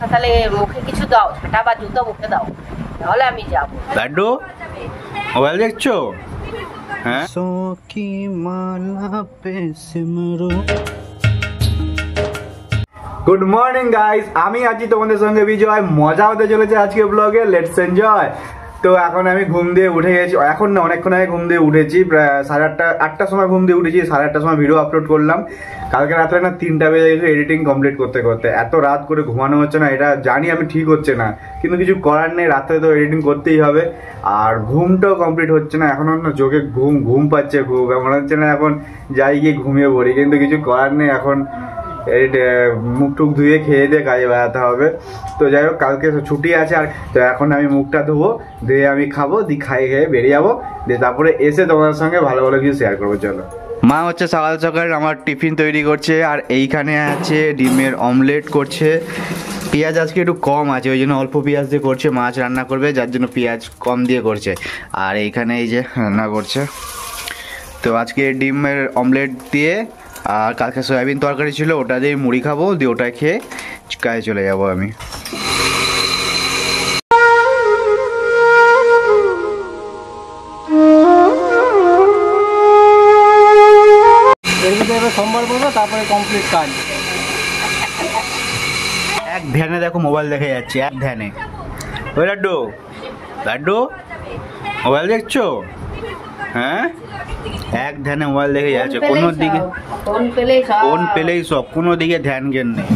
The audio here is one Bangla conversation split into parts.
তাহলে মুখে কিছু দাও, ঝাঁটা বা জুতো মুখে দাও, তাহলে আমি যাবো। লাড্ডু মোবাইল দেখছো? হ্যাঁ। সো কি মালা পে সিমরু। গুড মর্নিং গাইস, আমি আছি তোমাদের সঙ্গে বিজয়। মজা হতে চলেছে আজকে ব্লগে, লেটস এনজয়। তো এখন আমি ঘুম দিয়ে উঠে গেছি, এখন না অনেকক্ষণ আগে ঘুম দিয়ে উঠেছি, প্রায় 8টার সময় ঘুম দিয়ে উঠেছি। 8:30টার সময় ভিডিও আপলোড করলাম। কালকে রাত্রে না 3টা বেজে গেছে এডিটিং কমপ্লিট করতে করতে। এত রাত করে ঘুমানো হচ্ছে না, এটা জানি আমি ঠিক হচ্ছে না, কিন্তু কিছু করার নেই, রাত্রে তো এডিটিং করতেই হবে। আর ঘুমটাও কমপ্লিট হচ্ছে না, এখন না চোখে ঘুম পাচ্ছে খুব, মনে হচ্ছে না এখন যাই গিয়ে ঘুমিয়ে পড়ি, কিন্তু কিছু করার নেই। এখন মুখ টুক ধুয়ে খেয়ে দিয়ে কাজে বেড়াতে হবে। তো যাই হোক, কালকে ছুটি আছে। আর তো এখন আমি মুখটা ধুবো, ধুয়ে আমি খাবো, দিয়ে খেয়ে বেরিয়ে যাবো, দিয়ে তারপরে এসে তোমাদের সঙ্গে ভালো ভালো কিছু শেয়ার করবো। চলো। মা হচ্ছে সকাল সকাল আমার টিফিন তৈরি করছে, আর এইখানে আছে ডিমের অমলেট করছে। পেঁয়াজ আজকে একটু কম আছে, ওই জন্য অল্প পেঁয়াজ দিয়ে করছে। মাছ রান্না করবে, যার জন্য পেঁয়াজ কম দিয়ে করছে। আর এইখানে এই যে রান্না করছে। তো আজকে ডিমের অমলেট দিয়ে, আর কালকে সয়াবিন তরকারি ছিল, ওটা দিয়ে মুড়ি খাবো, দিয়ে ওটা খেয়ে কাজে চলে যাবো আমি। সোমবার করবো, তারপরে কমপ্লিট কাজ। এক ধ্যানে দেখো মোবাইল দেখে যাচ্ছে, এক ধ্যানে। ওই লাড্ডু, লাড্ডু মোবাইল দেখছো? হ্যাঁ, এক ধ্যানে মোবাইল দেখে যাচ্ছে, কোনো দিকে ফোন পেলেই সব, কোনো দিকে ধ্যান জ্ঞান নেই।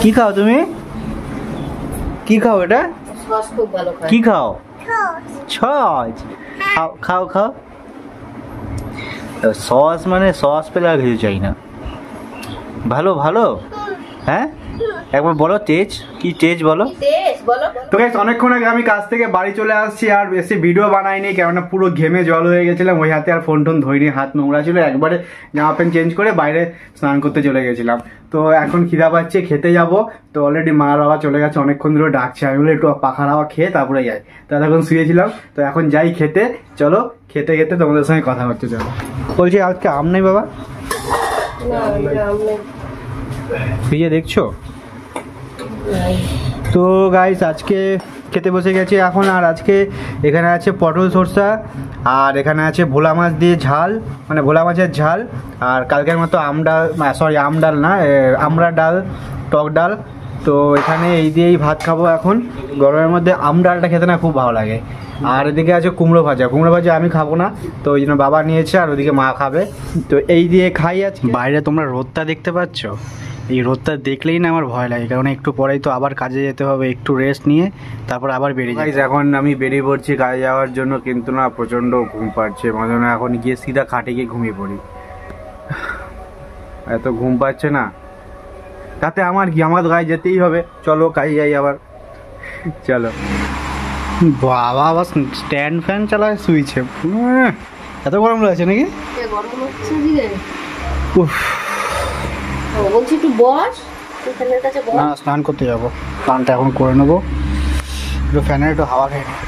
কি খাও তুমি? কি খাও এটা? কি খাও? সস। খাও খাও খাও। সস মানে সস পেলে আর কিছু চাই না। ভালো ভালো। হ্যাঁ, একবার বলো তেজ, কি তেজ বলো। তো গাইস, অনেকক্ষণ আগে আমি কাজ থেকে বাড়ি চলে আসছি, আর বেশি ভিডিও বানাইনি, কেননা পুরো ঘেমে জল হয়ে গেছিলাম। ওই হাতে আর ফোন টোন ধরিনি, হাত নোংরা ছিল। একবারে জামা প্যান্ট চেঞ্জ করে বাইরে স্নান করতে চলে গেছিলাম। তো এখন খিদা পাচ্ছে, খেতে যাব। তো অলরেডি মা বাবা চলে গেছে, অনেকক্ষণ ধরে ডাকছে। আমি বলে একটু পাখার হাওয়া খেয়ে তারপরে যাই। তো এখন শুয়েছিলাম, তো এখন যাই খেতে। চলো, খেতে খেতে তোমাদের সঙ্গে কথা হচ্ছে। চলো। বলছি আজকে আম নেই বাবা? ফ্রিজে দেখছো? তো গাইস, আজকে খেতে বসে গেছি এখন। আর আজকে এখানে আছে পটল সরষা, আর এখানে আছে ভোলা মাছ দিয়ে ঝাল, মানে ভোলা মাছের ঝাল। আর কালকের মতো আম ডাল না, আমড়া ডাল, টক ডাল। তো এখানে এই দিয়েই ভাত খাবো এখন গরমের মধ্যে। আম ডালটা খেতে না খুব ভালো লাগে। আর এদিকে আছে কুমড়ো ভাজা। কুমড়ো ভাজা আমি খাবো না, তো ওই জন্য বাবা নিয়েছে, আর ওদিকে মা খাবে। তো এই দিয়ে খাই। আজকে বাইরে তোমরা রোদটা দেখতে পাচ্ছ? এই রোদটা দেখলেই না আমার ভয় লাগে, কারণ একটু পরেই তো আবার কাজে যেতে হবে। একটু রেস্ট নিয়ে তারপর আবার বেরিয়ে যাই। এখন আমি বেরিয়ে পড়ছি কাজে যাওয়ার জন্য, কিন্তু না প্রচণ্ড ঘুম পাচ্ছে। মনে হয় এখন গিয়ে সিধা খাটে গিয়ে ঘুমিয়ে পড়ি, এত ঘুম পাচ্ছে না। তাতে আমার কি, আমার গায়ে যেতেই হবে। চলো কাজে যাই আবার। চলো। বাবা আবার স্ট্যান্ড ফ্যান চালায় শুইছে। এত গরম লাগছে নাকি? উফ, বলছি একটু বস, ফ্যানের কাছে বস। না, স্নান করতে যাবো, স্নানটা এখন করে নেবো। একটু ফ্যানের একটু হাওয়া খেয়ে নেবো।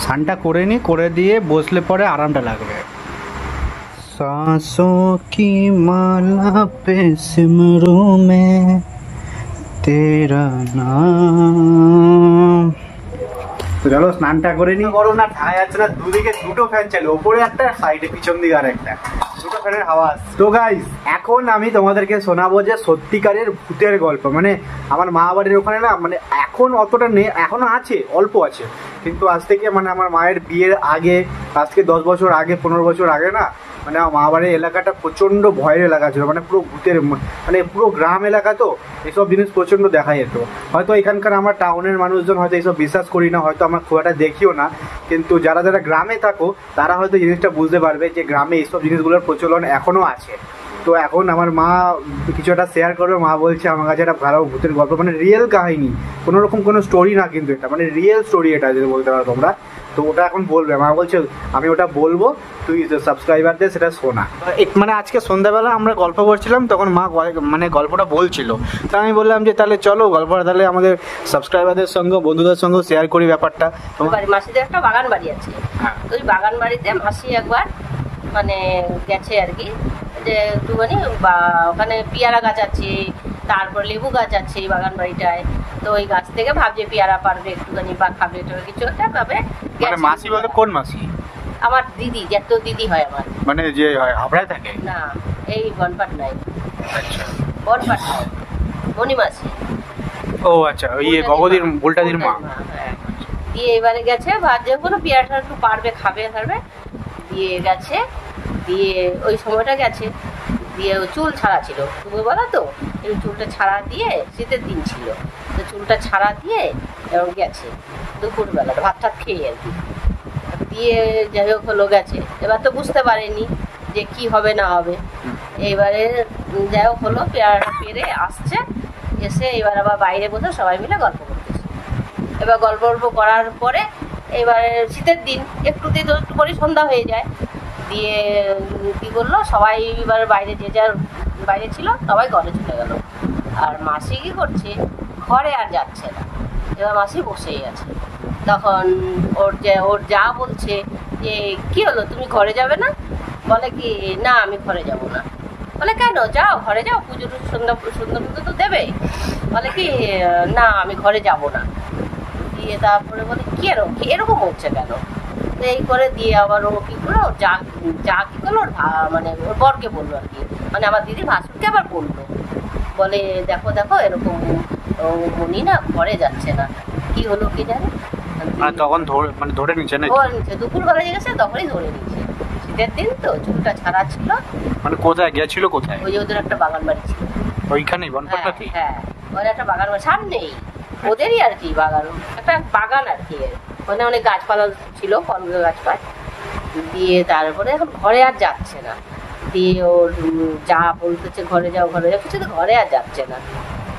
স্নানটা করে নি, করে দিয়ে বসলে পরে আরামটা লাগবে। सांसों की माला पे सिमरू में तेरा नाम। তো চলো স্নানটা করে নি। গরম না, ঠায় যাচ্ছে না। দুদিকে দুটো ফ্যান চালু, ওপরে একটা, সাইডে পিছন দিকে আর একটা, দুটো ফ্যানের হাওয়া। তো গাইস, এখন আমি তোমাদেরকে শোনাবো যে সত্যিকারের ভূতের গল্প। মানে আমার মা বাড়ির ওখানে না, মানে এখন অতটা নেই, এখনো আছে, অল্প আছে, কিন্তু আজ থেকে মানে আমার মায়ের বিয়ের আগে, আজ থেকে 10 বছর আগে, 15 বছর আগে না, মানে আমার মা বাড়ির এলাকাটা প্রচণ্ড ভয়ের এলাকা ছিল। মানে পুরো ভূতের, মানে পুরো গ্রাম এলাকা, তো এসব জিনিস প্রচণ্ড দেখা যেত। হয়তো এখানকার আমরা টাউনের মানুষজন হয়তো এইসব বিশ্বাস করি না, হয়তো আমরা খুব একটা দেখিও না, কিন্তু যারা যারা গ্রামে থাকো তারা হয়তো জিনিসটা বুঝতে পারবে যে গ্রামে এইসব জিনিসগুলোর প্রচলন এখনও আছে। তো এখন আমার মা কিছু একটা শেয়ার করবে। মা বলছে আমার কাছে একটা ভালো ভূতের গল্প, মানে রিয়েল কাহিনী, কোনো রকম কোনো স্টোরি না, কিন্তু এটা মানে রিয়েল স্টোরি, এটা যদি বলতে পারো তোমরা। তো ওটা এখন বলবে, মা বলছে আমি ওটা বলবো, তুই সাবস্ক্রাইবারদের সেটা শোনা। মানে আজকে সন্ধ্যাবেলা আমরা গল্প করছিলাম, তখন মা মানে গল্পটা বলছিল, তো আমি বললাম যে তাহলে চলো গল্পটা তাহলে আমাদের সাবস্ক্রাইবারদের সঙ্গে বন্ধুদের সঙ্গে শেয়ার করি ব্যাপারটা। মাসিদের একটা বাগান বাড়ি আছে, ওই বাগান বাড়িতে মাসি একবার মানে গেছে আর কি, যে একটুখানি ওখানে পেয়ারা গাছ আছে, তারপর লেবু গাছ আছে এই বাগান বাড়িটায়। তো ওই গাছ থেকে ভাবছে পেয়ারা পারবে একটুখানি বা খাবে কিছু একটা পাবে। মাসি বলতে কোন মাসি? আমার দিদি, যত দিদি হয় আমার, মানে যে হয় হাবড়ায় থাকে না, এই বনপাট নাই। আচ্ছা, বনপাট নাই, মনি মাসি। ও আচ্ছা, ওই গগদির উল্টাদির মা। হ্যাঁ, দিয়ে এবারে গেছে ভাবছে কোনো পেয়ারাটা একটু পারবে খাবে দিয়ে গেছে, দিয়ে ওই সময়টা গেছে, দিয়ে চুল ছাড়া ছিল তুমি বলো তো, এই চুলটা ছাড়া দিয়ে, শীতের দিন ছিল, তো চুলটা ছাড়া দিয়ে এরকম গেছে দুপুরবেলা ভাত টাত খেয়ে আর কি। দিয়ে যাই হোক হলো গেছে, এবার তো বুঝতে পারেনি যে কি হবে না হবে। এইবারে যাই হোক হলো, পেয়ারাটা পেরে আসছে, এসে এবার আবার বাইরে বসে সবাই মিলে গল্প করতেছে। এবার গল্প করার পরে এবারে শীতের দিন একটু করে সন্ধ্যা হয়ে যায়, দিয়ে কি করলো সবাই এবার বাইরে, যে যার বাইরে ছিল সবাই ঘরে চলে গেল। আর মাসি কি করছে, ঘরে আর যাচ্ছে না, এবার মাসি বসেই আছে। তখন ওর যা বলছে যে কি হলো তুমি ঘরে যাবে না? বলে কি না আমি ঘরে যাব না। বলে কেন, যাও ঘরে যাও, পুজো সন্ধ্যা পুজো তো দেবে। বলে কি না আমি ঘরে যাব না। দিয়ে তারপরে বলে কি এরকম হচ্ছে কেন? এই করে দিয়ে আবার ও কি করলো, যা কি করলো মানে ওর বরকে বললো আর কি, মানে আমার দিদি ভাসুরকে আবার বললো, বলে দেখো এরকম মনি না ঘরে যাচ্ছে না, কি হলো কি জানে। তখন ধরে নিচ্ছে না, দুপুর বেলা গেছে তখনই ধরে নিচ্ছে। শীতের দিন তো চুলটা ছাড়া ছিল। মানে কোথায় গেছিল, কোথায়? ওই যে ওদের একটা বাগান বাড়ি ছিল ওইখানেই বনপাট্টাতে। হ্যাঁ, ওদের একটা বাগান বাড়ি সামনেই, ওদেরই আর কি বাগান, একটা বাগান আর কি, ওখানে অনেক গাছপালা ছিল, ফল গাছপালা। দিয়ে তারপরে এখন ঘরে আর যাচ্ছে না, দিয়ে ওর যা বলতেছে ঘরে যাও কিছু তো ঘরে আর যাচ্ছে না।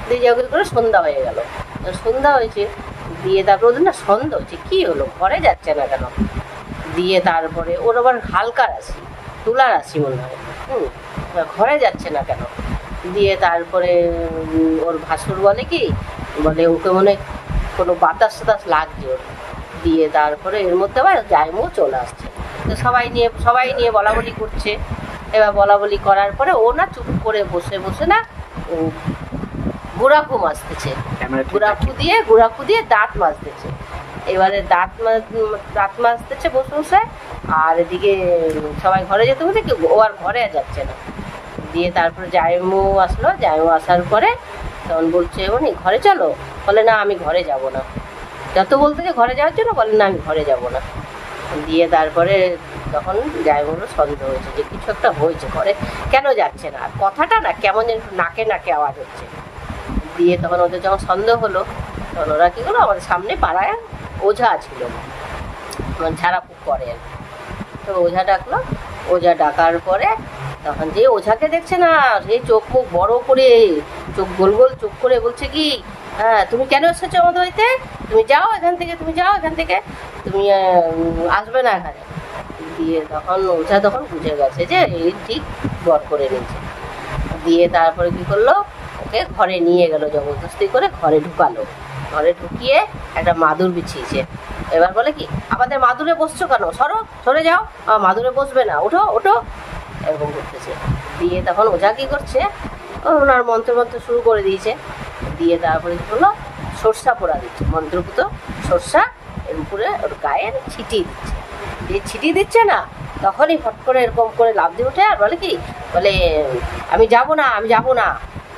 দিয়ে যাও করে সন্ধ্যা হয়ে গেল, সন্ধ্যা হয়েছে, দিয়ে তারপর ওদের না সন্দেহ হচ্ছে কি হলো ঘরে যাচ্ছে না কেন। দিয়ে তারপরে ওর আবার হালকা রাশি, তুলা রাশি মনে হয়, ঘরে যাচ্ছে না কেন। দিয়ে তারপরে ওর ভাসুর বলে কি, বলে ওকে মনে কোনো বাতাস টাতাস লাগছে ওর। দিয়ে তারপরে এর মধ্যে আবার জায়মও চলে আসছে, তো সবাই নিয়ে বলা বলি করছে। এবার বলা বলি করার পরে ও না চুপ করে বসে না গুড়াখু মাজতেছে, গুড়াখু দিয়ে দাঁত মাজতেছে। এবারে দাঁত মাজতেছে বসে, আর এদিকে সবাই ঘরে যেতে বলছে কি ও আর ঘরে যাচ্ছে না। দিয়ে তারপরে জায়মু আসার পরে তখন বলছে উনি ঘরে চলো, বলে না আমি ঘরে যাব না। যত বলতে যে ঘরে যাওয়ার জন্য, বলে না আমি ঘরে যাব না। দিয়ে তারপরে তখন জায়মুরও সন্দেহ হয়েছে যে কিছু একটা হয়েছে, ঘরে কেন যাচ্ছে না, আর কথাটা না কেমন যেন নাকে আওয়াজ হচ্ছে। দিয়ে তখন ওদের যখন সন্দেহ হলো, তখন ওরা কি করলো, আমাদের সামনে পাড়ায় ওঝা ছিল, মানে ঝাড়াফুঁক করে আর কি। তো ওঝা ডাকলো, ওঝা ডাকার পরে তখন যে ওঝাকে দেখছে না, সেই চোখ মুখ বড় করে, চোখ গোল চোখ করে বলছে কি হ্যাঁ তুমি কেন এসেছো আমাদের বাড়িতে, তুমি যাও এখান থেকে তুমি আসবে না এখানে। দিয়ে তখন ওঝা বুঝে গেছে যে এই ঠিক বর করে নিয়েছে। দিয়ে তারপরে কি করলো, ওকে ঘরে নিয়ে গেল, জবরদস্তি করে ঘরে ঢুকালো। ঘরে ঢুকিয়ে একটা মাদুর বিছিয়েছে। এবার বলে কি আমাদের মাদুরে বসছো কেন, সরে যাও, মাদুরে বসবে না, ওঠো এরকম করতেছে। দিয়ে তখন ওঝা কি করছে, ওনার মন্ত্র শুরু করে দিয়েছে। দিয়ে তারপরে কি হলো, সরষা পোড়া দিচ্ছে, মন্ত্রপুত সরষা এর উপরে ওর গায়ের ছিটিয়ে দিচ্ছে না, তখনই ফট করে এরকম করে লাফ দিয়ে ওঠে আর বলে কি, বলে আমি যাব না,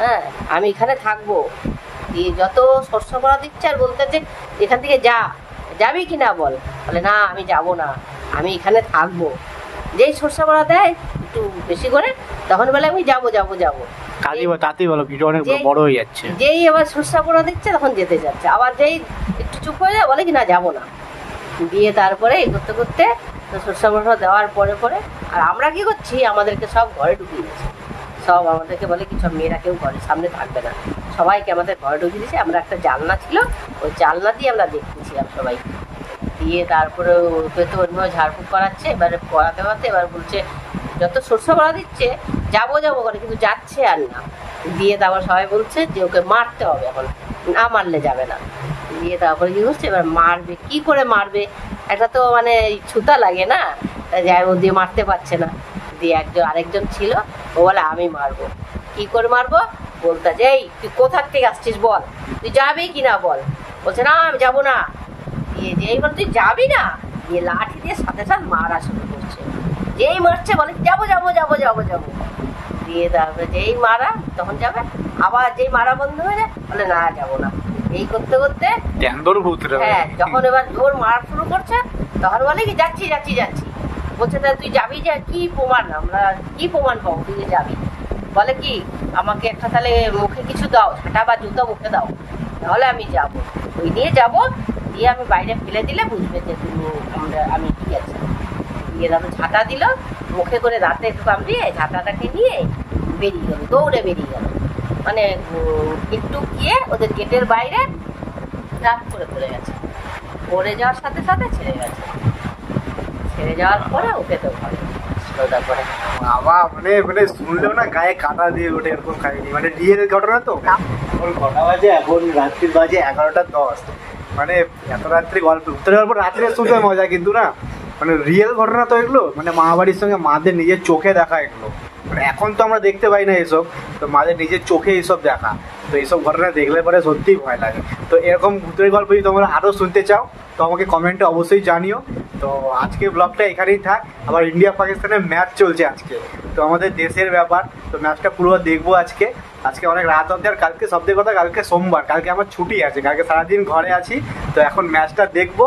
হ্যাঁ আমি এখানে থাকবো। দিয়ে যত সরষা পোড়া দিচ্ছে আর বলতে যে এখান থেকে যাবি কি না বলে না আমি যাব না, আমি এখানে থাকবো। যেই সরষা পোড়া দেয় একটু বেশি করে, তখন বলে আমি যাবো। বড় হয়ে যাচ্ছে, যেই এবার সরষা পোড়া দিচ্ছে তখন যেতে যাচ্ছে, আবার যেই একটু চুপ হয়ে যায় বলে কি না যাবো না। দিয়ে তারপরে এই করতে সরষা পোড়া দেওয়ার পরে আর আমরা কি করছি, আমাদেরকে সব ঘরে ঢুকিয়ে দিয়েছে। সব আমাদেরকে বলে কি সব মেয়েরা কেউ ঘরের সামনে থাকবে না, সবাইকে আমাদের ঘরে ঢুকিয়ে দিয়েছে। আমরা একটা জানলা ছিল, ওই জানলা দিয়ে আমরা দেখতেছিলাম সবাই। দিয়ে তারপরে ওকে তো অন্যভাবে ঝাড়ফুঁক করাচ্ছে, এবারে করাতে করাতে এবার বলছে যত সরষে বাড়া দিচ্ছে যাবো যাবো করে, কিন্তু যাচ্ছে আর না। দিয়ে তারপর সবাই বলছে যে ওকে মারতে হবে, এখন না মারলে যাবে না। দিয়ে তারপরে কি করছে, এবার মারবে, কি করে মারবে, একটা তো মানে ছুতা লাগে না, যাই ও দিয়ে মারতে পারছে না। দিয়ে আরেকজন ছিল, ও বলে আমি মারবো। কি করে মারবো, বলতে যে এই তুই কোথার থেকে আসছিস বল, তুই যাবি কিনা বল। বলছে না আমি যাবো না। দিয়ে যেই বল তুই যাবি না, দিয়ে লাঠি দিয়ে সাথে সাথে মারা শুরু করছে। যেই মারছে বলে যাবো যাবো যাবো যাবো যাবো। দিয়ে তারপরে যেই মারা তখন যাবে, আবার যেই মারা বন্ধ হয়ে যায় বলে না যাবো না। এই করতে করতে হ্যাঁ, যখন এবার জোর মারা শুরু করছে তখন বলে কি যাচ্ছি যাচ্ছি যাচ্ছি। বলছে তা তুই যাবি, যে কি প্রমাণ, আমরা কি প্রমাণ পাবো তুই যে যাবি। বলে কি আমাকে একটা তাহলে মুখে কিছু দাও, ঝাঁটা বা জুতো মুখে দাও, তাহলে আমি যাব। ওই নিয়ে যাব, দিয়ে আমি বাইরে ফেলে দিলে বুঝবে যে তুমি আমি ঠিক আছে। দিয়ে তারপর ঝাঁটা দিল মুখে করে, রাতে একটু কামড়িয়ে ঝাঁটাটাকে নিয়ে বেরিয়ে গেল, দৌড়ে বেরিয়ে গেল। মানে একটু গিয়ে ওদের গেটের বাইরে রাত করে পড়ে গেছে, পড়ে যাওয়ার সাথে সাথে ছেড়ে গেছে। ছেড়ে যাওয়ার পরে ওকে তো ঘরে তারপরে বাবা মানে মানে শুনলেও না গায়ে কাঁটা দিয়ে ওঠে এরকম কাহিনী, মানে রিয়েল ঘটনা তো। এখন কটা বাজে, এখন রাত্রির বাজে 11:10। মানে এত রাত্রি গল্প উত্তরে গল্প রাত্রে শুনতে মজা, কিন্তু না মানে রিয়েল ঘটনা তো এগুলো, মানে মা বাড়ির সঙ্গে মাদের নিজের চোখে দেখা এগুলো। মানে এখন তো আমরা দেখতে পাই না এসব, তো মাদের নিজের চোখে এইসব দেখা। তো এইসব ঘটনা দেখলে পরে সত্যিই ভয় লাগে। তো এরকম ভূতের গল্প যদি তোমরা আরও শুনতে চাও তো আমাকে কমেন্টে অবশ্যই জানিও। তো আজকে ব্লগটা এখানেই থাক। আবার ইন্ডিয়া পাকিস্তানের ম্যাচ চলছে আজকে, তো আমাদের দেশের ব্যাপার, তো ম্যাচটা পুরো দেখবো আজকে। আজকে অনেক রাত অবধি, আর কালকে সবথেকে কথা কালকে সোমবার, কালকে আমার ছুটি আছে, কালকে সারাদিন ঘরে আছি। তো এখন ম্যাচটা দেখবো,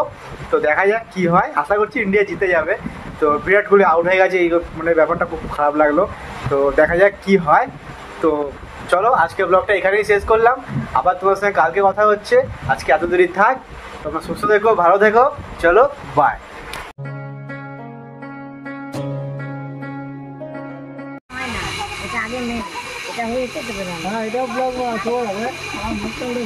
তো দেখা যাক কি হয়। আশা করছি ইন্ডিয়া জিতে যাবে। তো বিরাট কোহলি আউট হয়ে গেছে, এই মানে ব্যাপারটা খুব খারাপ লাগলো। তো দেখা যাক কি হয়। তো চলো আজকে ব্লগটা এখানেই শেষ করলাম, আবার তোমার সঙ্গে কালকে কথা হচ্ছে। আজকে এত দেরি থাক, তোমরা সুস্থ থেকো, ভালো থেকো, চলো বাই। এটা হয়েছে তো হ্যাঁ, এটাও ব্লগ আছে, আমার মুখটা উঠে